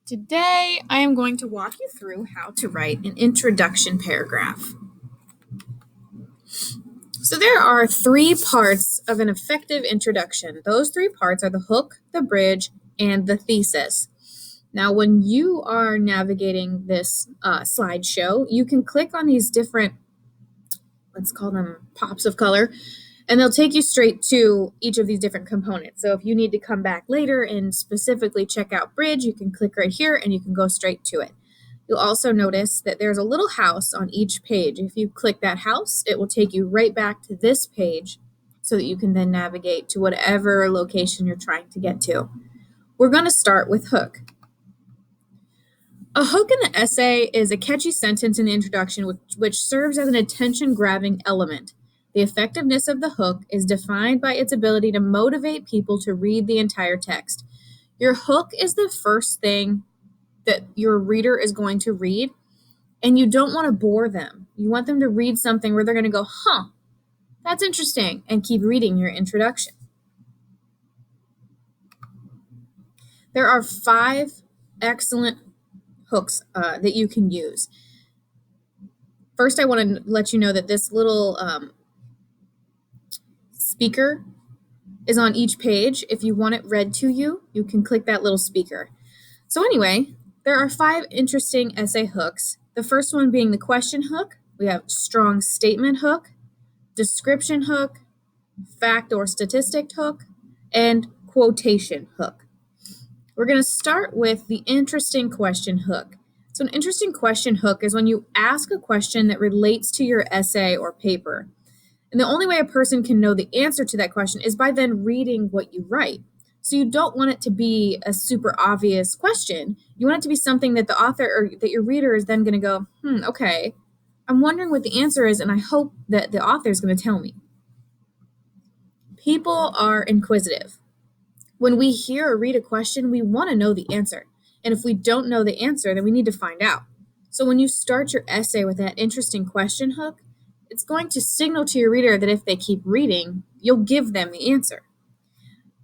Today, I am going to walk you through how to write an introduction paragraph. So there are three parts of an effective introduction. Those three parts are the hook, the bridge, and the thesis. Now, when you are navigating this slideshow, you can click on these different, let's call them pops of color, and they'll take you straight to each of these different components. So if you need to come back later and specifically check out bridge, you can click right here and you can go straight to it. You'll also notice that there's a little house on each page. If you click that house, it will take you right back to this page so that you can then navigate to whatever location you're trying to get to. We're going to start with hook. A hook in the essay is a catchy sentence in the introduction which serves as an attention-grabbing element. The effectiveness of the hook is defined by its ability to motivate people to read the entire text. Your hook is the first thing that your reader is going to read, and you don't want to bore them. You want them to read something where they're going to go, that's interesting, and keep reading your introduction. There are 5 excellent hooks that you can use. First, I want to let you know that this little speaker is on each page. If you want it read to you, you can click that little speaker. So anyway, there are 5 interesting essay hooks. The first one being the question hook. We have strong statement hook, description hook, fact or statistic hook, and quotation hook. We're going to start with the interesting question hook. So an interesting question hook is when you ask a question that relates to your essay or paper. And the only way a person can know the answer to that question is by then reading what you write. So you don't want it to be a super obvious question. You want it to be something that the author or that your reader is then going to go, okay, I'm wondering what the answer is, and I hope that the author is going to tell me. People are inquisitive. When we hear or read a question, we want to know the answer. And if we don't know the answer, then we need to find out. So when you start your essay with that interesting question hook, it's going to signal to your reader that if they keep reading, you'll give them the answer.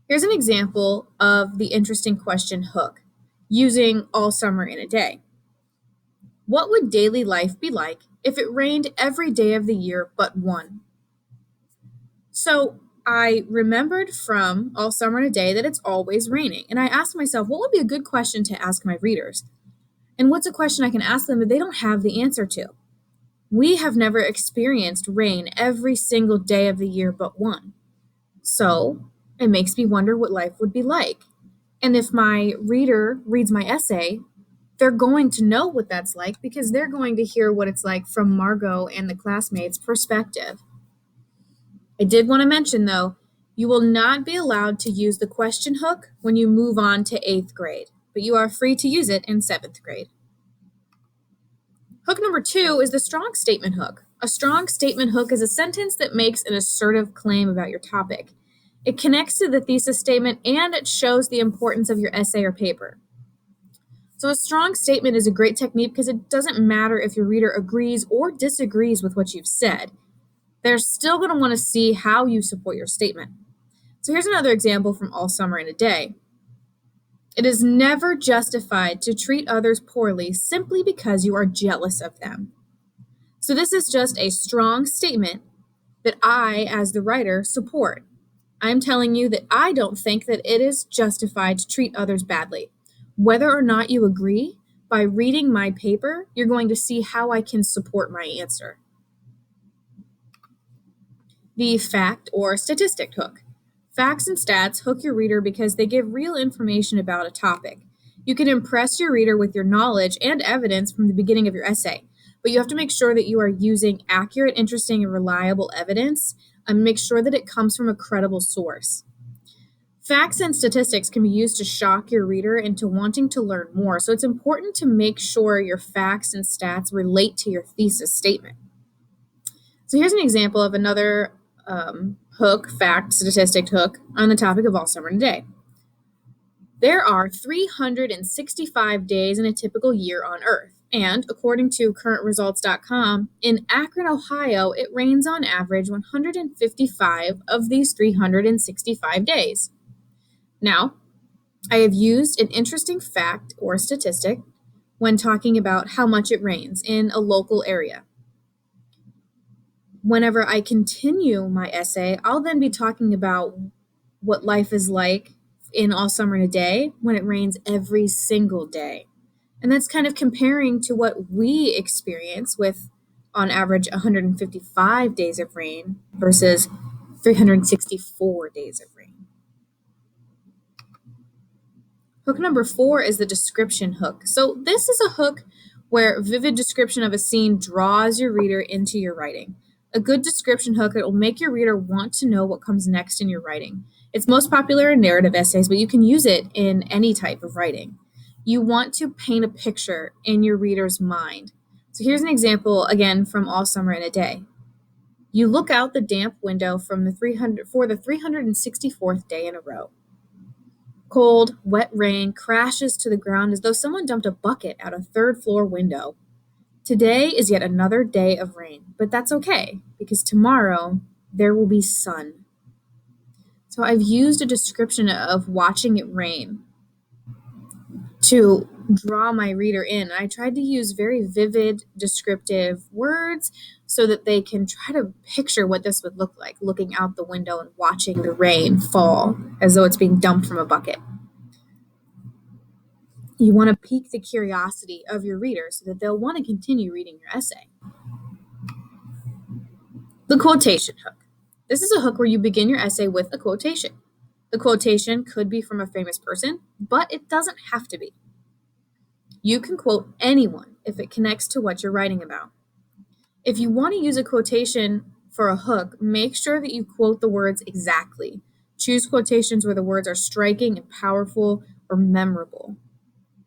Here's an example of the interesting question hook using All Summer in a Day. What would daily life be like if it rained every day of the year but one? So I remembered from All Summer in a Day that it's always raining. And I asked myself, what would be a good question to ask my readers? And what's a question I can ask them that they don't have the answer to? We have never experienced rain every single day of the year but one. So it makes me wonder what life would be like. And if my reader reads my essay, they're going to know what that's like because they're going to hear what it's like from Margot and the classmates' perspective. I did want to mention, though, you will not be allowed to use the question hook when you move on to 8th grade, but you are free to use it in 7th grade. Hook number 2 is the strong statement hook. A strong statement hook is a sentence that makes an assertive claim about your topic. It connects to the thesis statement and it shows the importance of your essay or paper. So a strong statement is a great technique because it doesn't matter if your reader agrees or disagrees with what you've said. They're still going to want to see how you support your statement. So here's another example from All Summer in a Day. It is never justified to treat others poorly simply because you are jealous of them. So this is just a strong statement that I, as the writer, support. I'm telling you that I don't think that it is justified to treat others badly. Whether or not you agree, by reading my paper, you're going to see how I can support my answer. The fact or statistic hook. Facts and stats hook your reader because they give real information about a topic. You can impress your reader with your knowledge and evidence from the beginning of your essay, but you have to make sure that you are using accurate, interesting, and reliable evidence, and make sure that it comes from a credible source. Facts and statistics can be used to shock your reader into wanting to learn more, so it's important to make sure your facts and stats relate to your thesis statement. So here's an example of another hook, fact, statistic hook on the topic of All Summer in a Day. There are 365 days in a typical year on Earth, and according to currentresults.com, in Akron, Ohio, it rains on average 155 of these 365 days. Now, I have used an interesting fact or statistic when talking about how much it rains in a local area. Whenever I continue my essay, I'll then be talking about what life is like in All Summer in a Day when it rains every single day. And that's kind of comparing to what we experience with, on average, 155 days of rain versus 364 days of rain. Hook number 4 is the description hook. So this is a hook where vivid description of a scene draws your reader into your writing. A good description hook, it will make your reader want to know what comes next in your writing. It's most popular in narrative essays, but you can use it in any type of writing. You want to paint a picture in your reader's mind. So here's an example, again, from All Summer in a Day. You look out the damp window for the 364th day in a row. Cold, wet rain crashes to the ground as though someone dumped a bucket out a third-floor window. Today is yet another day of rain, but that's okay, because tomorrow there will be sun. So I've used a description of watching it rain to draw my reader in. I tried to use very vivid, descriptive words so that they can try to picture what this would look like, looking out the window and watching the rain fall as though it's being dumped from a bucket. You want to pique the curiosity of your reader so that they'll want to continue reading your essay. The quotation hook. This is a hook where you begin your essay with a quotation. The quotation could be from a famous person, but it doesn't have to be. You can quote anyone if it connects to what you're writing about. If you want to use a quotation for a hook, make sure that you quote the words exactly. Choose quotations where the words are striking and powerful or memorable.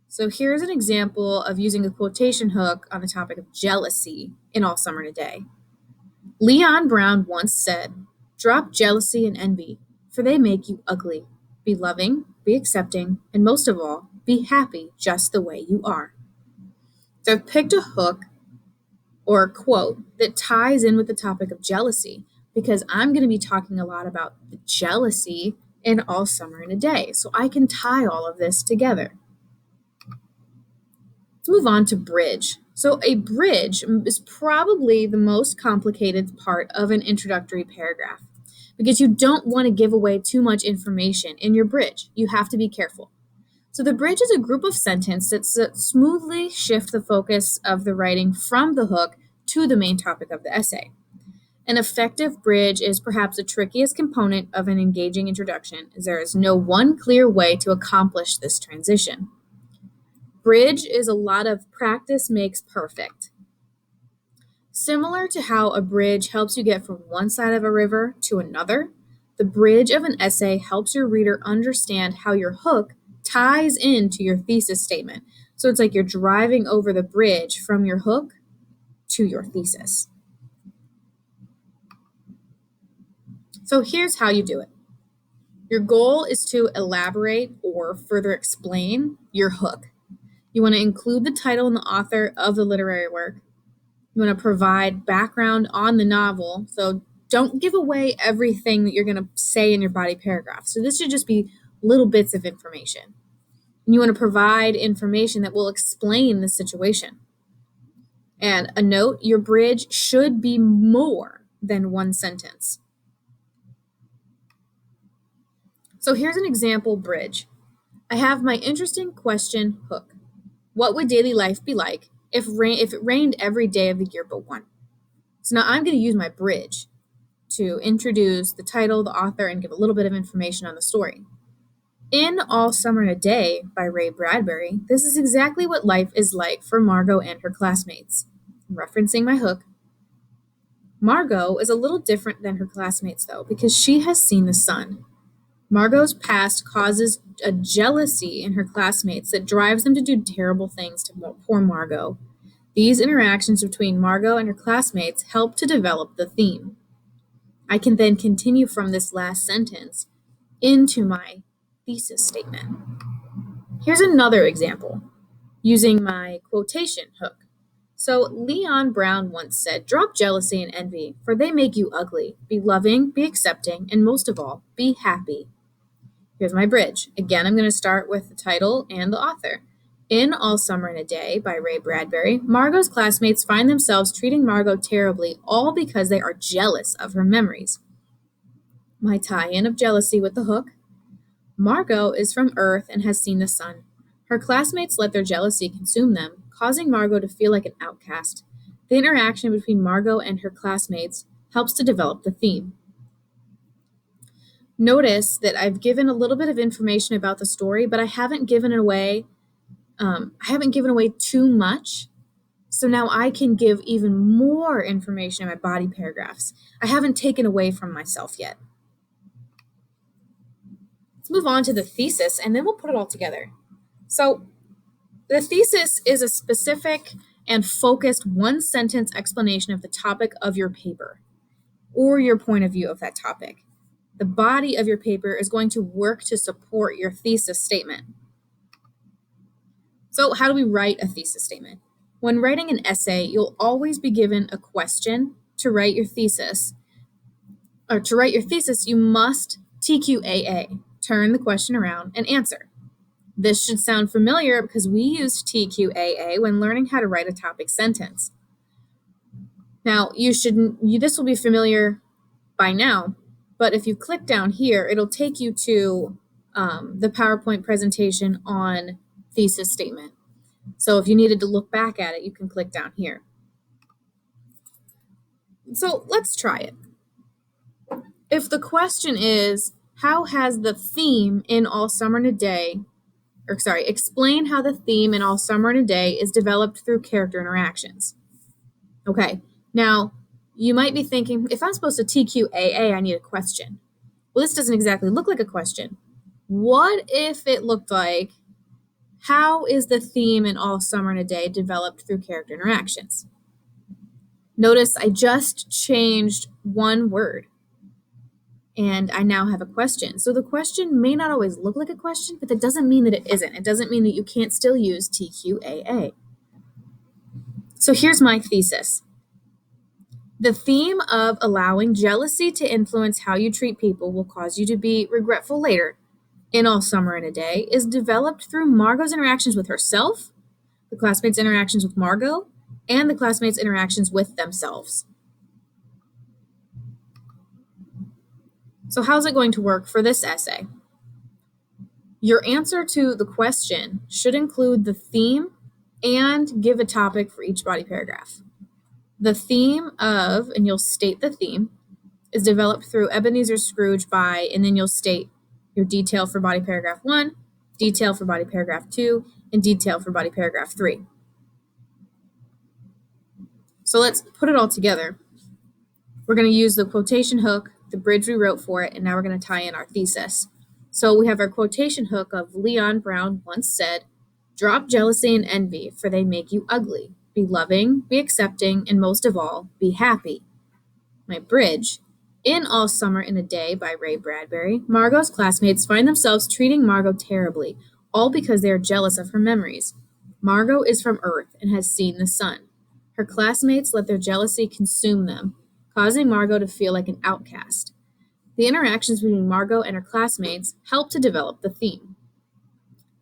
So here's an example of using a quotation hook on the topic of jealousy in All Summer in a Day. Leon Brown once said, "Drop jealousy and envy, for they make you ugly. Be loving, be accepting, and most of all, be happy just the way you are." So I've picked a hook or a quote that ties in with the topic of jealousy because I'm going to be talking a lot about the jealousy in All Summer in a Day. So I can tie all of this together. Let's move on to bridge. So a bridge is probably the most complicated part of an introductory paragraph because you don't want to give away too much information in your bridge. You have to be careful. So the bridge is a group of sentences that smoothly shift the focus of the writing from the hook to the main topic of the essay. An effective bridge is perhaps the trickiest component of an engaging introduction, as there is no one clear way to accomplish this transition. Bridge is a lot of practice makes perfect. Similar to how a bridge helps you get from one side of a river to another, the bridge of an essay helps your reader understand how your hook ties into your thesis statement. So it's like you're driving over the bridge from your hook to your thesis. So here's how you do it. Your goal is to elaborate or further explain your hook. You want to include the title and the author of the literary work. You want to provide background on the novel. So don't give away everything that you're going to say in your body paragraph. So this should just be little bits of information. And you want to provide information that will explain the situation. And a note, your bridge should be more than one sentence. So here's an example bridge. I have my interesting question hook. What would daily life be like if it rained every day of the year but one? So now I'm going to use my bridge to introduce the title, the author, and give a little bit of information on the story. In All Summer in a Day by Ray Bradbury, this is exactly what life is like for Margot and her classmates. I'm referencing my hook. Margot is a little different than her classmates, though, because she has seen the sun. Margot's past causes a jealousy in her classmates that drives them to do terrible things to poor Margot. These interactions between Margot and her classmates help to develop the theme. I can then continue from this last sentence into my thesis statement. Here's another example using my quotation hook. So Leon Brown once said, "Drop jealousy and envy, for they make you ugly. Be loving, be accepting, and most of all, be happy." Here's my bridge. Again, I'm going to start with the title and the author. In All Summer in a Day by Ray Bradbury, Margot's classmates find themselves treating Margot terribly, all because they are jealous of her memories. My tie-in of jealousy with the hook. Margot is from Earth and has seen the sun. Her classmates let their jealousy consume them, causing Margot to feel like an outcast. The interaction between Margot and her classmates helps to develop the theme. Notice that I've given a little bit of information about the story, but I haven't given away too much. So now I can give even more information in my body paragraphs. I haven't taken away from myself yet. Let's move on to the thesis, and then we'll put it all together. So the thesis is a specific and focused one-sentence explanation of the topic of your paper or your point of view of that topic. The body of your paper is going to work to support your thesis statement. So how do we write a thesis statement? When writing an essay, you'll always be given a question to write your thesis. Or to write your thesis, you must TQAA, turn the question around and answer. This should sound familiar because we used TQAA when learning how to write a topic sentence. Now, this will be familiar by now, but if you click down here, it'll take you to the PowerPoint presentation on thesis statement. So if you needed to look back at it, you can click down here. So let's try it. If the question is, how has the theme in All Summer in a Day, explain how the theme in All Summer in a Day is developed through character interactions. Okay, now you might be thinking, if I'm supposed to TQAA, I need a question. Well, this doesn't exactly look like a question. What if it looked like, how is the theme in All Summer in a Day developed through character interactions? Notice I just changed one word, and I now have a question. So the question may not always look like a question, but that doesn't mean that it isn't. It doesn't mean that you can't still use TQAA. So here's my thesis. The theme of allowing jealousy to influence how you treat people will cause you to be regretful later in All Summer in a Day is developed through Margot's interactions with herself, the classmates' interactions with Margot, and the classmates' interactions with themselves. So how's it going to work for this essay? Your answer to the question should include the theme and give a topic for each body paragraph. The theme of, and you'll state the theme, is developed through Ebenezer Scrooge by, and then you'll state your detail for body paragraph 1, detail for body paragraph 2, and detail for body paragraph 3. So let's put it all together. We're going to use the quotation hook, the bridge we wrote for it, and now we're going to tie in our thesis. So we have our quotation hook of Leon Brown once said, "Drop jealousy and envy, for they make you ugly. Be loving, be accepting, and most of all, be happy." My bridge. In All Summer in a Day by Ray Bradbury, Margot's classmates find themselves treating Margot terribly, all because they are jealous of her memories. Margot is from Earth and has seen the sun. Her classmates let their jealousy consume them, causing Margot to feel like an outcast. The interactions between Margot and her classmates help to develop the theme.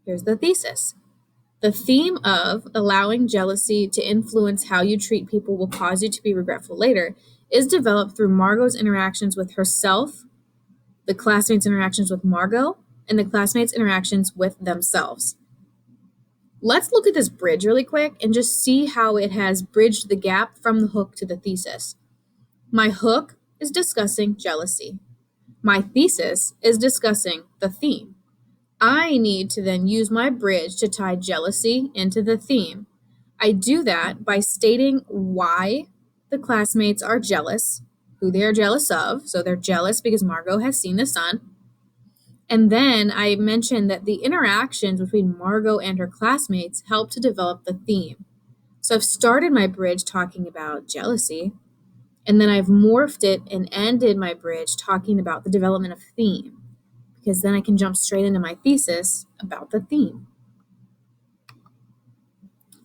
Here's the thesis. The theme of allowing jealousy to influence how you treat people will cause you to be regretful later is developed through Margot's interactions with herself, the classmates' interactions with Margot, and the classmates' interactions with themselves. Let's look at this bridge really quick and just see how it has bridged the gap from the hook to the thesis. My hook is discussing jealousy. My thesis is discussing the theme. I need to then use my bridge to tie jealousy into the theme. I do that by stating why the classmates are jealous, who they are jealous of. So they're jealous because Margot has seen the sun. And then I mentioned that the interactions between Margot and her classmates help to develop the theme. So I've started my bridge talking about jealousy, and then I've morphed it and ended my bridge talking about the development of theme, because then I can jump straight into my thesis about the theme.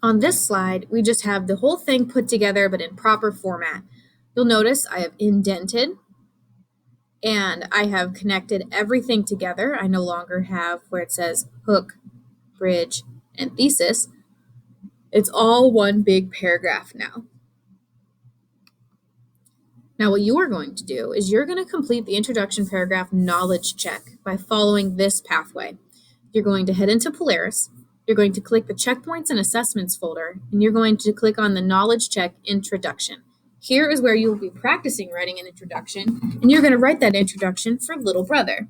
On this slide, we just have the whole thing put together, but in proper format. You'll notice I have indented and I have connected everything together. I no longer have where it says hook, bridge, and thesis. It's all one big paragraph now. Now, what you are going to do is you're going to complete the introduction paragraph knowledge check by following this pathway. You're going to head into Polaris. You're going to click the checkpoints and assessments folder, and you're going to click on the knowledge check introduction. Here is where you will be practicing writing an introduction, and you're going to write that introduction for little brother.